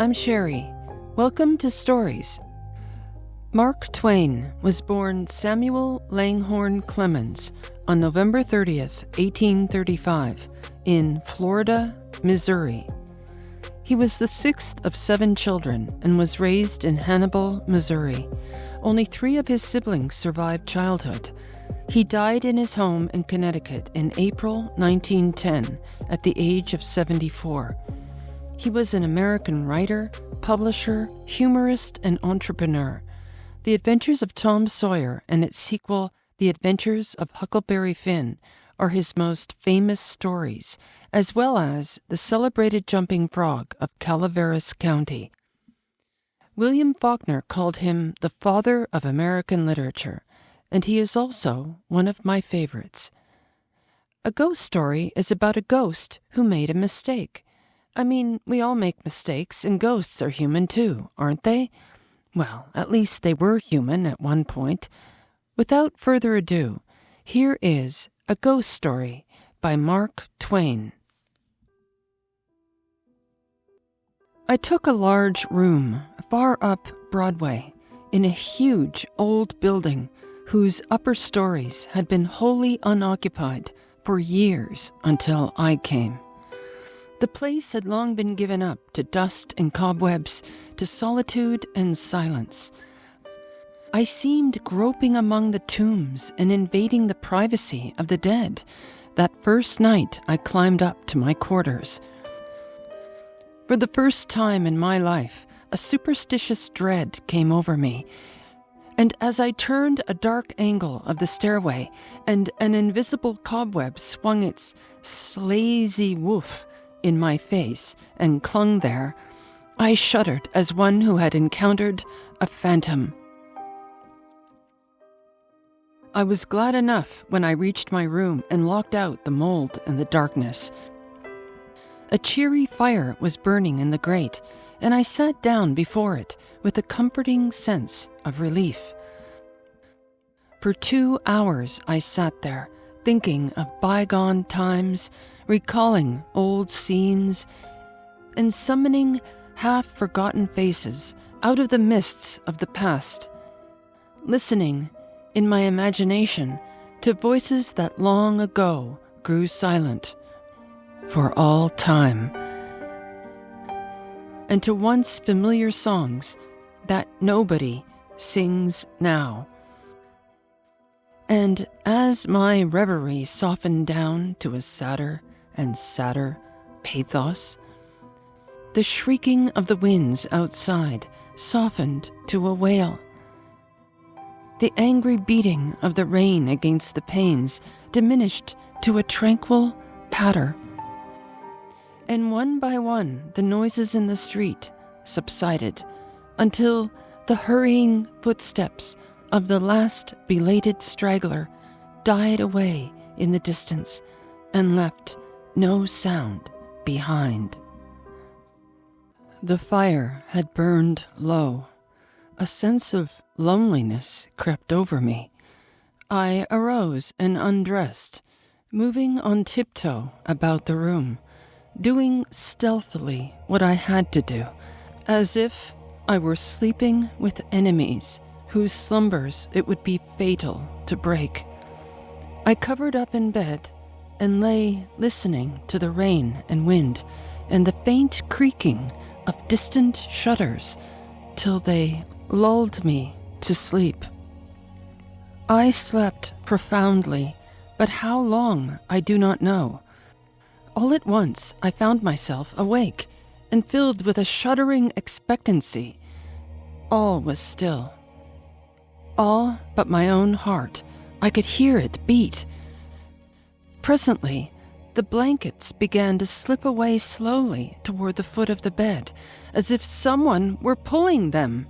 I'm Sherry. Welcome to Stories. Mark Twain was born Samuel Langhorne Clemens on November 30th, 1835, in Florida, Missouri. He was the sixth of 7 children and was raised in Hannibal, Missouri. Only 3 of his siblings survived childhood. He died in his home in Connecticut in April 1910 at the age of 74. He was an American writer, publisher, humorist, and entrepreneur. The Adventures of Tom Sawyer and its sequel, The Adventures of Huckleberry Finn, are his most famous stories, as well as The Celebrated Jumping Frog of Calaveras County. William Faulkner called him the father of American literature, and he is also one of my favorites. A ghost story is about a ghost who made a mistake. I mean, we all make mistakes, and ghosts are human too, aren't they? Well, at least they were human at one point. Without further ado, here is A Ghost Story by Mark Twain. I took a large room far up Broadway in a huge old building whose upper stories had been wholly unoccupied for years until I came. The place had long been given up to dust and cobwebs, to solitude and silence. I seemed groping among the tombs and invading the privacy of the dead that first night I climbed up to my quarters. For the first time in my life, a superstitious dread came over me, and as I turned a dark angle of the stairway and an invisible cobweb swung its slazy woof in my face and clung there, I shuddered as one who had encountered a phantom. I was glad enough when I reached my room and locked out the mold and the darkness. A cheery fire was burning in the grate, and I sat down before it with a comforting sense of relief. For 2 hours I sat there, thinking of bygone times, recalling old scenes, and summoning half-forgotten faces out of the mists of the past, listening, in my imagination, to voices that long ago grew silent for all time, and to once familiar songs that nobody sings now. And as my reverie softened down to a sadder and sadder pathos, the shrieking of the winds outside softened to a wail. The angry beating of the rain against the panes diminished to a tranquil patter. And one by one the noises in the street subsided until the hurrying footsteps of the last belated straggler died away in the distance and left no sound behind. The fire had burned low. A sense of loneliness crept over me. I arose and undressed, moving on tiptoe about the room, doing stealthily what I had to do, as if I were sleeping with enemies whose slumbers it would be fatal to break. I covered up in bed and lay listening to the rain and wind and the faint creaking of distant shutters till they lulled me to sleep. I slept profoundly, but how long I do not know. All at once I found myself awake and filled with a shuddering expectancy. All was still. All but my own heart. I could hear it beat. Presently, the blankets began to slip away slowly toward the foot of the bed, as if someone were pulling them.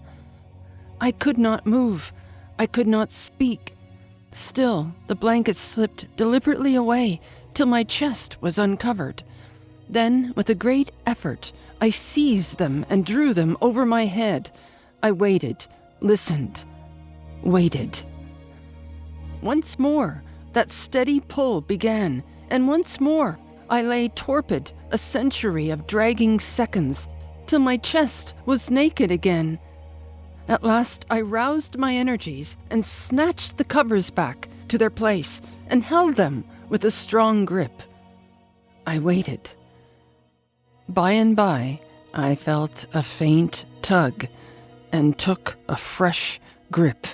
I could not move. I could not speak. Still, the blankets slipped deliberately away till my chest was uncovered. Then, with a great effort, I seized them and drew them over my head. I waited, listened, waited. Once more, that steady pull began, and once more I lay torpid, a century of dragging seconds, till my chest was naked again. At last I roused my energies and snatched the covers back to their place and held them with a strong grip. I waited. By and by, I felt a faint tug and took a fresh grip.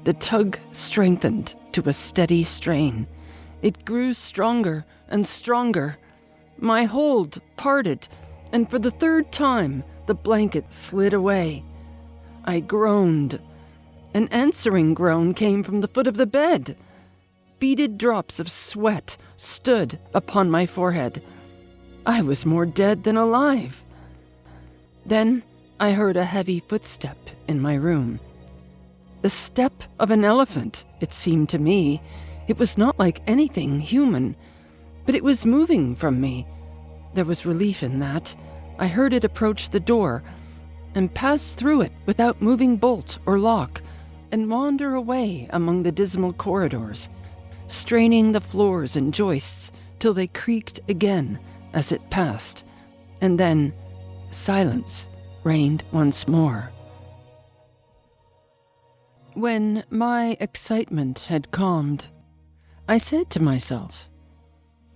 The tug strengthened to a steady strain. It grew stronger and stronger. My hold parted, and for the third time, the blanket slid away. I groaned. An answering groan came from the foot of the bed. Beaded drops of sweat stood upon my forehead. I was more dead than alive. Then I heard a heavy footstep in my room. The step of an elephant, it seemed to me. It was not like anything human, but it was moving from me. There was relief in that. I heard it approach the door and pass through it without moving bolt or lock, and wander away among the dismal corridors, straining the floors and joists till they creaked again as it passed, and then silence reigned once more. When my excitement had calmed, I said to myself,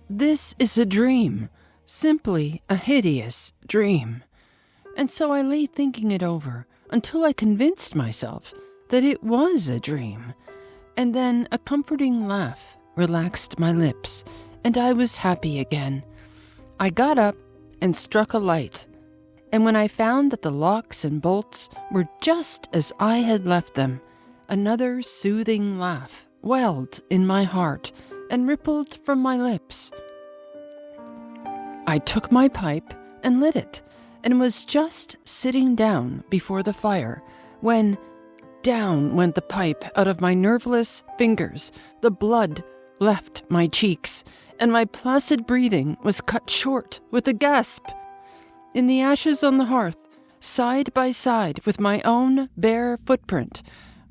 "This is a dream, simply a hideous dream." And so I lay thinking it over until I convinced myself that it was a dream. And then a comforting laugh relaxed my lips, and I was happy again. I got up and struck a light, and when I found that the locks and bolts were just as I had left them, another soothing laugh welled in my heart and rippled from my lips. I took my pipe and lit it, and was just sitting down before the fire when down went the pipe out of my nerveless fingers. The blood left my cheeks, and my placid breathing was cut short with a gasp. In the ashes on the hearth, side by side with my own bare footprint,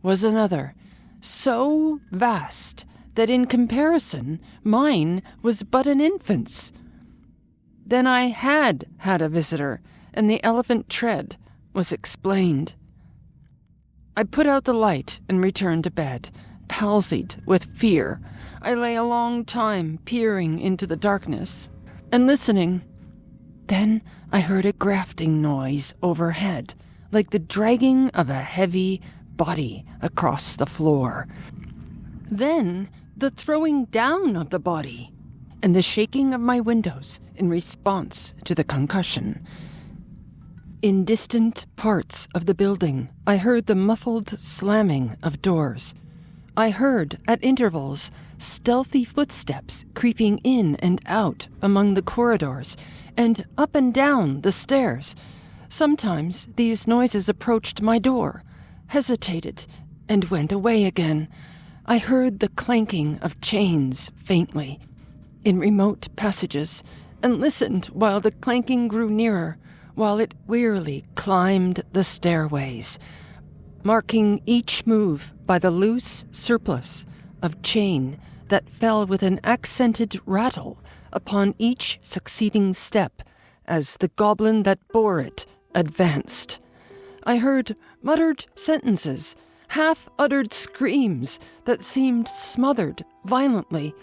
was another, so vast that in comparison mine was but an infant's. Then I had a visitor, and the elephant tread was explained. I put out the light and returned to bed, palsied with fear. I lay a long time peering into the darkness and listening. Then I heard a grafting noise overhead, like the dragging of a heavy body across the floor. Then the throwing down of the body, and the shaking of my windows in response to the concussion. In distant parts of the building, I heard the muffled slamming of doors. I heard, at intervals, stealthy footsteps creeping in and out among the corridors and up and down the stairs. Sometimes these noises approached my door, hesitated, and went away again. I heard the clanking of chains faintly in remote passages, and listened while the clanking grew nearer, while it wearily climbed the stairways, marking each move by the loose surplus of chain that fell with an accented rattle upon each succeeding step as the goblin that bore it advanced. I heard muttered sentences, half-uttered screams that seemed smothered violently,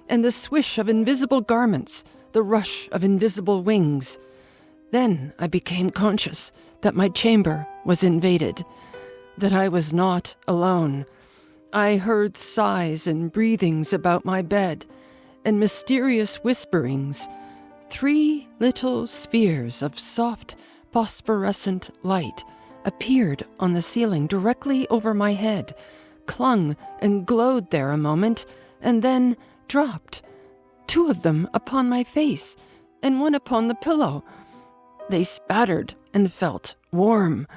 and the swish of invisible garments, the rush of invisible wings. Then I became conscious that my chamber was invaded, that I was not alone. I heard sighs and breathings about my bed, and mysterious whisperings. 3 little spheres of soft, phosphorescent light appeared on the ceiling directly over my head, clung and glowed there a moment, and then dropped, 2 of them upon my face, and 1 upon the pillow. They spattered and felt warm.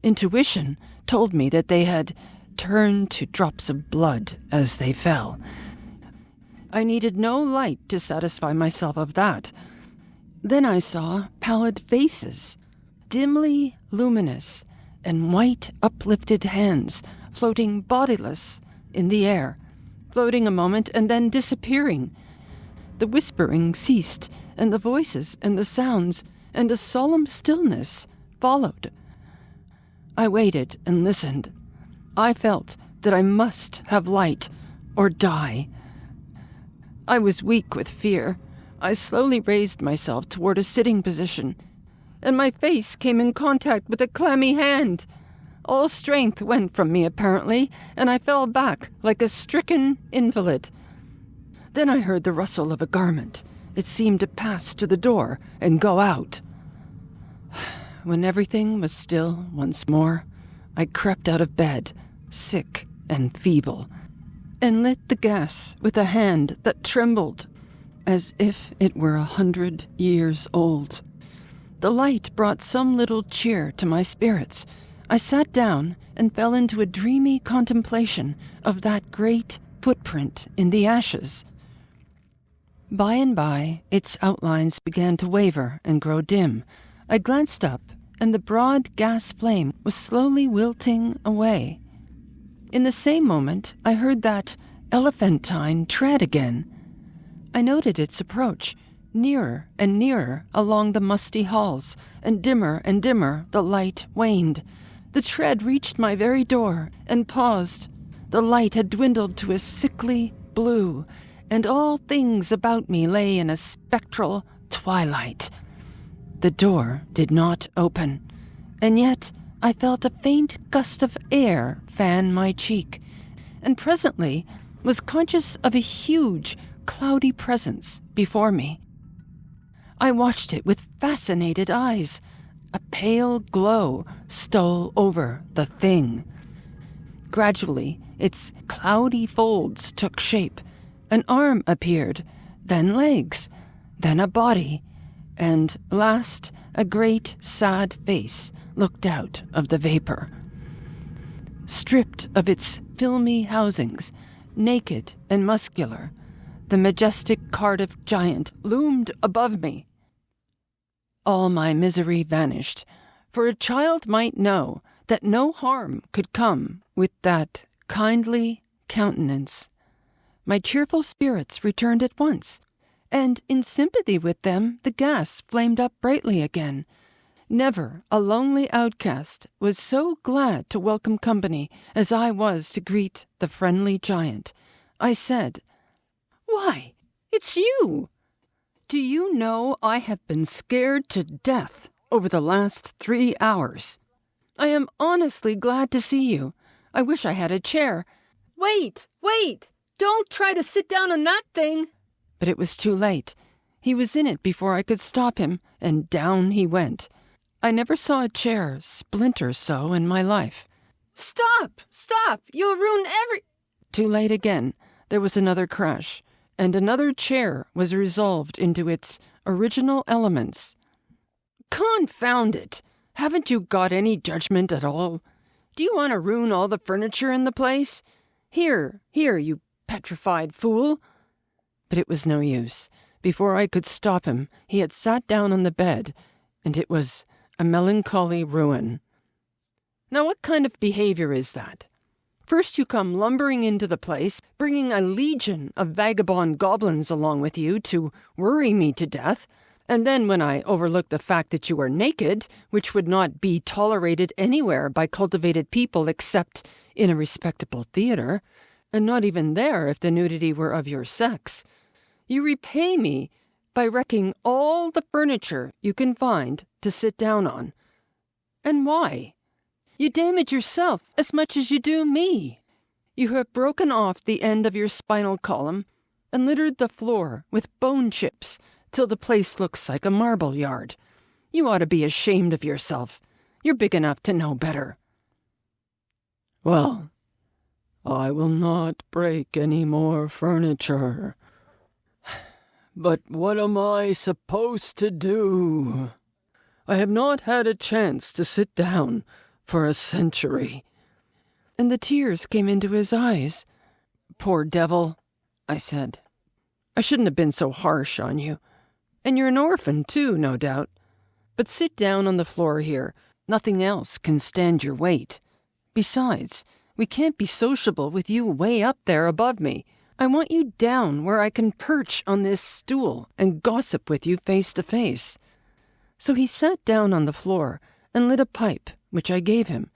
Intuition told me that they had turned to drops of blood as they fell. I needed no light to satisfy myself of that. Then I saw pallid faces, dimly luminous, and white uplifted hands floating bodiless in the air, floating a moment and then disappearing. The whispering ceased, and the voices and the sounds and a solemn stillness followed. I waited and listened. I felt that I must have light or die. I was weak with fear. I slowly raised myself toward a sitting position, and my face came in contact with a clammy hand. All strength went from me, apparently, and I fell back like a stricken invalid. Then I heard the rustle of a garment. It seemed to pass to the door and go out. When everything was still once more, I crept out of bed, sick and feeble, and lit the gas with a hand that trembled as if it were 100 years old. The light brought some little cheer to my spirits. I sat down and fell into a dreamy contemplation of that great footprint in the ashes. By and by, its outlines began to waver and grow dim. I glanced up, and the broad gas flame was slowly wilting away. In the same moment, I heard that elephantine tread again. I noted its approach, nearer and nearer along the musty halls, and dimmer the light waned. The tread reached my very door and paused. The light had dwindled to a sickly blue, and all things about me lay in a spectral twilight. The door did not open, and yet I felt a faint gust of air fan my cheek, and presently was conscious of a huge, cloudy presence before me. I watched it with fascinated eyes. A pale glow stole over the thing. Gradually, its cloudy folds took shape. An arm appeared, then legs, then a body, and last, a great, sad face looked out of the vapor. Stripped of its filmy housings, naked and muscular, the majestic Cardiff giant loomed above me. All my misery vanished, for a child might know that no harm could come with that kindly countenance. My cheerful spirits returned at once, and in sympathy with them the gas flamed up brightly again. Never a lonely outcast was so glad to welcome company as I was to greet the friendly giant. I said, "Why, it's you! Do you know I have been scared to death over the last 3 hours? I am honestly glad to see you. I wish I had a chair." "Wait! Don't try to sit down on that thing!" But it was too late. He was in it before I could stop him, and down he went. I never saw a chair splinter so in my life. Stop! You'll ruin Too late again. There was another crash, and another chair was resolved into its original elements. Confound it! Haven't you got any judgment at all? Do you want to ruin all the furniture in the place? Here, you petrified fool! But it was no use. Before I could stop him, he had sat down on the bed, and it was a melancholy ruin. Now what kind of behavior is that? First you come lumbering into the place, bringing a legion of vagabond goblins along with you to worry me to death, and then when I overlook the fact that you are naked, which would not be tolerated anywhere by cultivated people except in a respectable theater, and not even there if the nudity were of your sex, you repay me by wrecking all the furniture you can find to sit down on. And why? You damage yourself as much as you do me. You have broken off the end of your spinal column and littered the floor with bone chips till the place looks like a marble yard. You ought to be ashamed of yourself. You're big enough to know better. Well, I will not break any more furniture. But what am I supposed to do? I have not had a chance to sit down for a century. And the tears came into his eyes. Poor devil, I said. I shouldn't have been so harsh on you. And you're an orphan, too, no doubt. But sit down on the floor here. Nothing else can stand your weight. Besides, we can't be sociable with you way up there above me. I want you down where I can perch on this stool and gossip with you face to face. So he sat down on the floor and lit a pipe, which I gave him,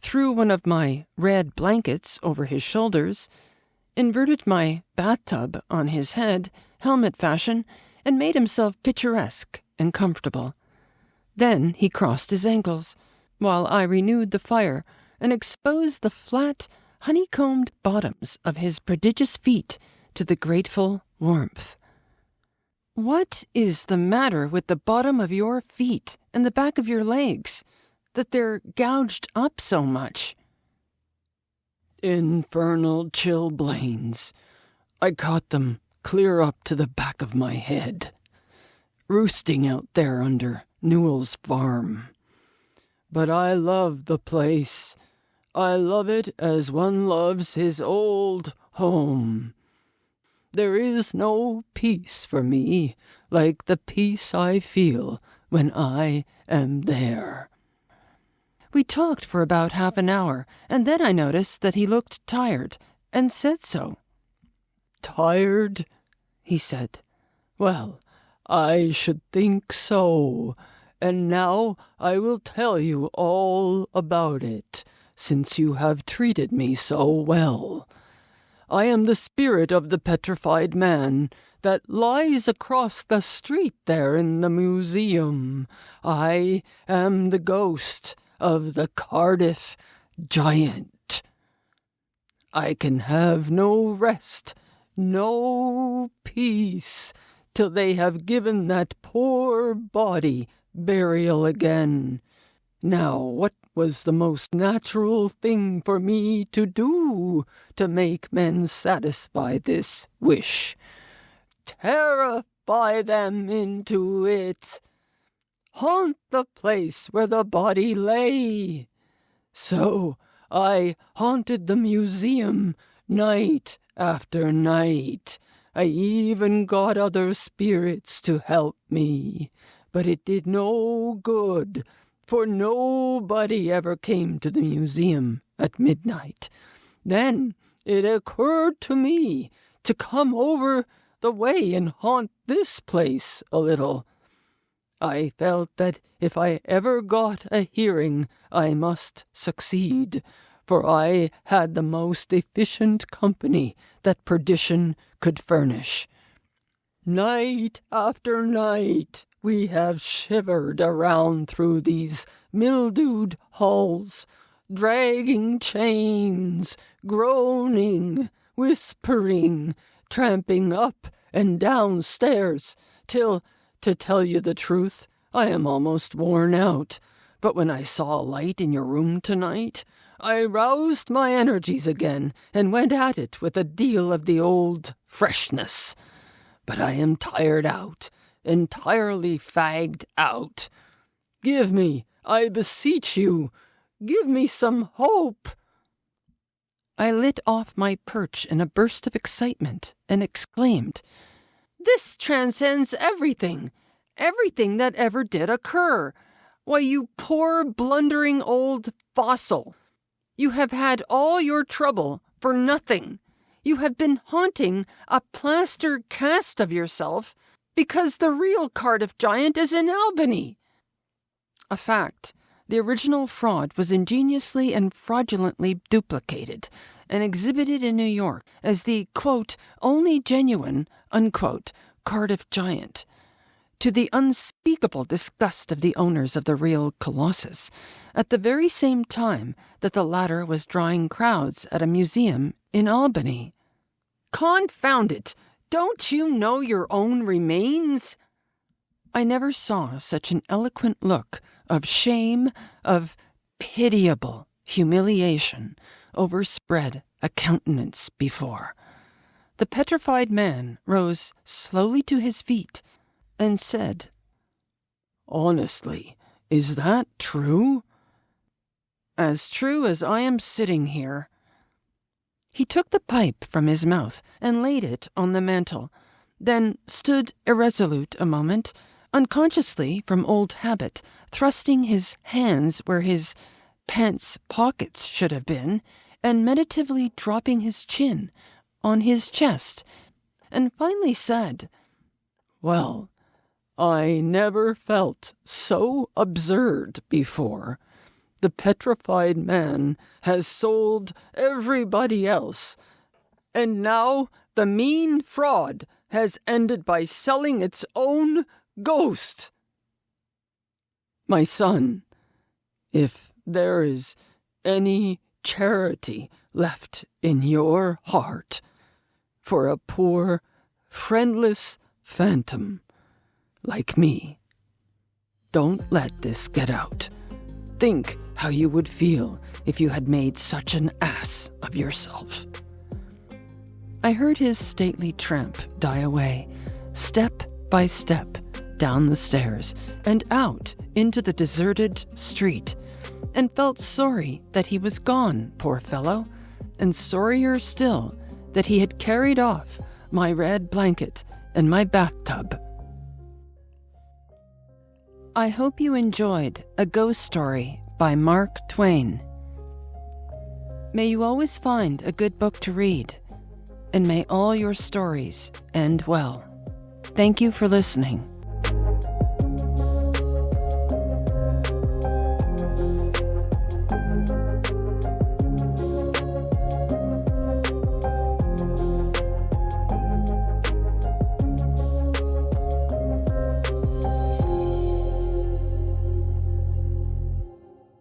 threw one of my red blankets over his shoulders, inverted my bathtub on his head, helmet fashion, and made himself picturesque and comfortable. Then he crossed his ankles, while I renewed the fire and exposed the flat, honeycombed bottoms of his prodigious feet to the grateful warmth. "What is the matter with the bottom of your feet and the back of your legs, that they're gouged up so much?" "Infernal chilblains. I caught them clear up to the back of my head, roosting out there under Newell's farm. But I love the place. I love it as one loves his old home. There is no peace for me like the peace I feel when I am there." We talked for about half an hour, and then I noticed that he looked tired, and said so. "Tired?" he said. "Well, I should think so. And now I will tell you all about it, since you have treated me so well. I am the spirit of the petrified man that lies across the street there in the museum. I am the ghost of the Cardiff giant. I can have no rest, no peace, till they have given that poor body burial again. Now, what was the most natural thing for me to do to make men satisfy this wish? Terrify them into it. Haunt the place where the body lay. So I haunted the museum night after night. I even got other spirits to help me. But it did no good, for nobody ever came to the museum at midnight. Then it occurred to me to come over the way and haunt this place a little. I felt that if I ever got a hearing, I must succeed, for I had the most efficient company that perdition could furnish. Night after night we have shivered around through these mildewed halls, dragging chains, groaning, whispering, tramping up and down stairs, till, to tell you the truth, I am almost worn out. But when I saw a light in your room tonight, I roused my energies again and went at it with a deal of the old freshness. But I am tired out, entirely fagged out. Give me, I beseech you, give me some hope." I lit off my perch in a burst of excitement and exclaimed, "This transcends everything that ever did occur. Why, you poor blundering old fossil, you have had all your trouble for nothing. You have been haunting a plaster cast of yourself because the real Cardiff giant is in Albany." A fact. The original fraud was ingeniously and fraudulently duplicated and exhibited in New York as the, quote, "only genuine," unquote, Cardiff giant, to the unspeakable disgust of the owners of the real Colossus, at the very same time that the latter was drawing crowds at a museum in Albany. "Confound it! Don't you know your own remains?" I never saw such an eloquent look of shame, of pitiable humiliation overspread a countenance before. The petrified man rose slowly to his feet and said, "Honestly, is that true?" "As true as I am sitting here." He took the pipe from his mouth and laid it on the mantel, then stood irresolute a moment, unconsciously from old habit, thrusting his hands where his pants pockets should have been, and meditatively dropping his chin on his chest, and finally said, "Well, I never felt so absurd before. The petrified man has sold everybody else, and now the mean fraud has ended by selling its own ghost. My son, if there is any charity left in your heart for a poor, friendless phantom like me, don't let this get out. Think how you would feel if you had made such an ass of yourself. I heard his stately tramp die away, step by step, down the stairs and out into the deserted street, and felt sorry that he was gone, poor fellow, and sorrier still that he had carried off my red blanket and my bathtub. I hope you enjoyed A Ghost Story by Mark Twain. May you always find a good book to read, and may all your stories end well. Thank you for listening.